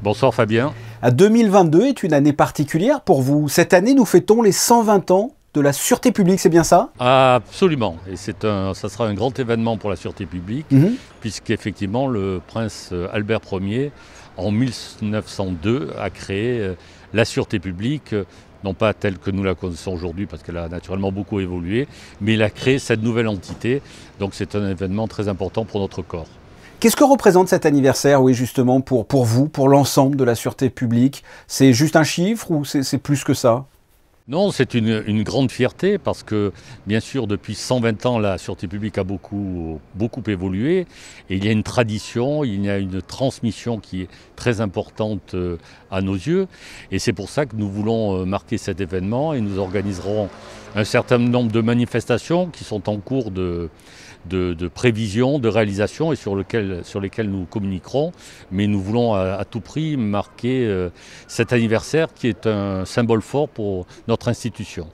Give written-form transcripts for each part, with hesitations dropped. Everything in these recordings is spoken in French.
Bonsoir Fabien. 2022 est une année particulière pour vous. Cette année, nous fêtons les 120 ans de la sûreté publique, c'est bien ça? Absolument, et ça sera un grand événement pour la sûreté publique, puisqu'effectivement le prince Albert Ier, en 1902, a créé la sûreté publique, non pas telle que nous la connaissons aujourd'hui, parce qu'elle a naturellement beaucoup évolué, mais il a créé cette nouvelle entité, donc c'est un événement très important pour notre corps. Qu'est-ce que représente cet anniversaire, oui, justement, pour vous, pour l'ensemble de la sûreté publique? C'est juste un chiffre ou c'est plus que ça? Non, c'est une grande fierté parce que, bien sûr, depuis 120 ans, la sûreté publique a beaucoup évolué. Et il y a une tradition, il y a une transmission qui est très importante à nos yeux. Et c'est pour ça que nous voulons marquer cet événement et nous organiserons un certain nombre de manifestations qui sont en cours de prévision, de réalisation et sur lesquelles nous communiquerons. Mais nous voulons à tout prix marquer cet anniversaire qui est un symbole fort pour notre institution.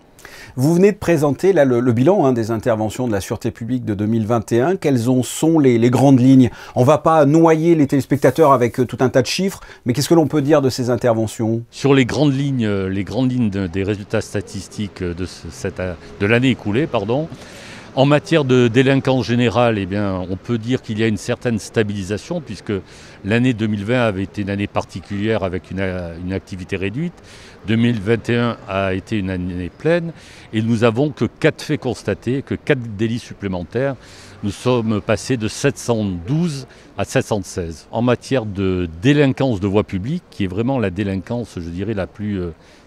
Vous venez de présenter là, le bilan des interventions de la sûreté publique de 2021. Quelles sont les grandes lignes? On ne va pas noyer les téléspectateurs avec tout un tas de chiffres, mais qu'est-ce que l'on peut dire de ces interventions? Sur les grandes lignes des résultats statistiques de l'année écoulée, en matière de délinquance générale, eh bien, on peut dire qu'il y a une certaine stabilisation puisque l'année 2020 avait été une année particulière avec une activité réduite. 2021 a été une année pleine et nous n'avons que 4 faits constatés, que 4 délits supplémentaires. Nous sommes passés de 712 à 716. En matière de délinquance de voie publique, qui est vraiment la délinquance, je dirais, la plus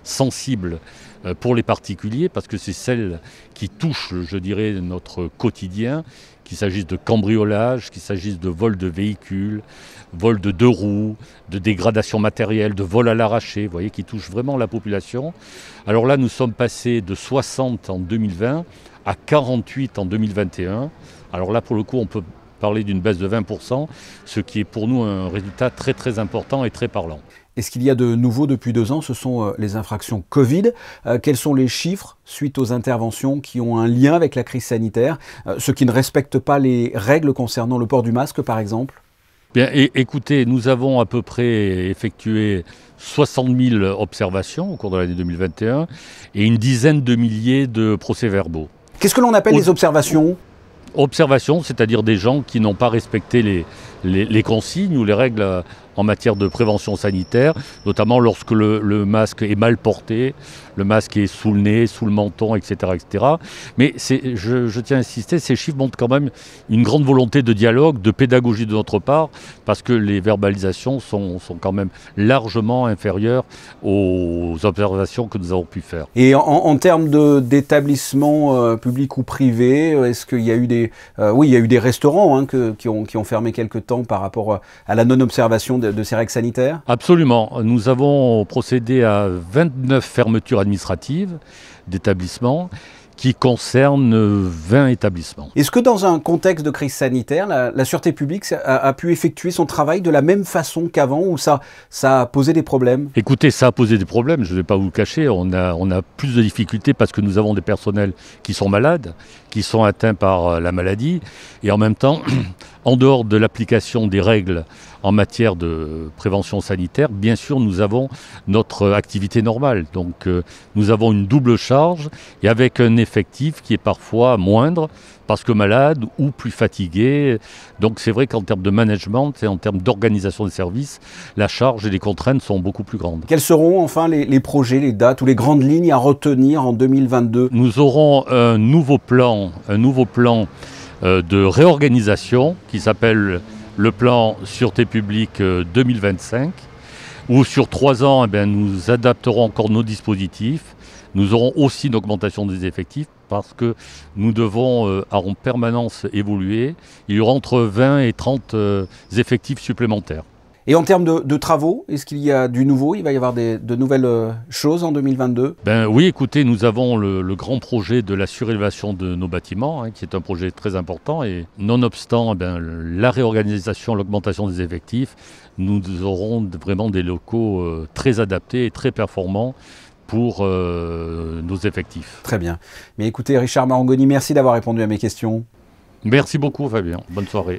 sensible pour les particuliers, parce que c'est celle qui touche, je dirais, notre quotidien, qu'il s'agisse de cambriolage, qu'il s'agisse de vol de véhicules, vol de 2 roues, de dégradation matérielle, de vol à l'arraché, vous voyez, qui touche vraiment la population. Alors là, nous sommes passés de 60 en 2020 à 48 en 2021. Alors là, pour le coup, on peut parler d'une baisse de 20%, ce qui est pour nous un résultat très très important et très parlant. Et ce qu'il y a de nouveau depuis 2 ans, ce sont les infractions Covid. Quels sont les chiffres suite aux interventions qui ont un lien avec la crise sanitaire? Ceux qui ne respectent pas les règles concernant le port du masque, par exemple? Bien, écoutez, nous avons à peu près effectué 60 000 observations au cours de l'année 2021 et une dizaine de milliers de procès-verbaux. Qu'est-ce que l'on appelle les observations? Observations, c'est-à-dire des gens qui n'ont pas respecté les consignes ou les règles en matière de prévention sanitaire, notamment lorsque le masque est mal porté, le masque est sous le nez, sous le menton, etc. etc. Mais je tiens à insister, ces chiffres montrent quand même une grande volonté de dialogue, de pédagogie de notre part, parce que les verbalisations sont quand même largement inférieures aux observations que nous avons pu faire. Et en termes d'établissements publics ou privés, est-ce qu'il y a eu oui, il y a eu des restaurants qui ont fermé quelque temps par rapport à la non-observation de ces règles sanitaires? Absolument. Nous avons procédé à 29 fermetures administratives d'établissements qui concernent 20 établissements. Est-ce que dans un contexte de crise sanitaire, la sûreté publique a pu effectuer son travail de la même façon qu'avant ou ça a posé des problèmes? Écoutez, ça a posé des problèmes, je ne vais pas vous le cacher. On a plus de difficultés parce que nous avons des personnels qui sont malades, qui sont atteints par la maladie. Et en même temps, en dehors de l'application des règles en matière de prévention sanitaire, bien sûr, nous avons notre activité normale. Donc, nous avons une double charge et avec un effectif qui est parfois moindre parce que malade ou plus fatigué. Donc, c'est vrai qu'en termes de management et en termes d'organisation des services, la charge et les contraintes sont beaucoup plus grandes. Quels seront enfin les projets, les dates ou les grandes lignes à retenir en 2022? Nous aurons un nouveau plan de réorganisation qui s'appelle le plan Sûreté publique 2025, où sur 3 ans, nous adapterons encore nos dispositifs. Nous aurons aussi une augmentation des effectifs parce que nous devons en permanence évoluer. Il y aura entre 20 et 30 effectifs supplémentaires. Et en termes de travaux, est-ce qu'il y a du nouveau? Il va y avoir de nouvelles choses en 2022? Oui, écoutez, nous avons le grand projet de la surélévation de nos bâtiments, qui est un projet très important. Et nonobstant la réorganisation, l'augmentation des effectifs, nous aurons vraiment des locaux très adaptés et très performants pour nos effectifs. Très bien. Mais écoutez, Richard Marangoni, merci d'avoir répondu à mes questions. Merci beaucoup, Fabien. Bonne soirée.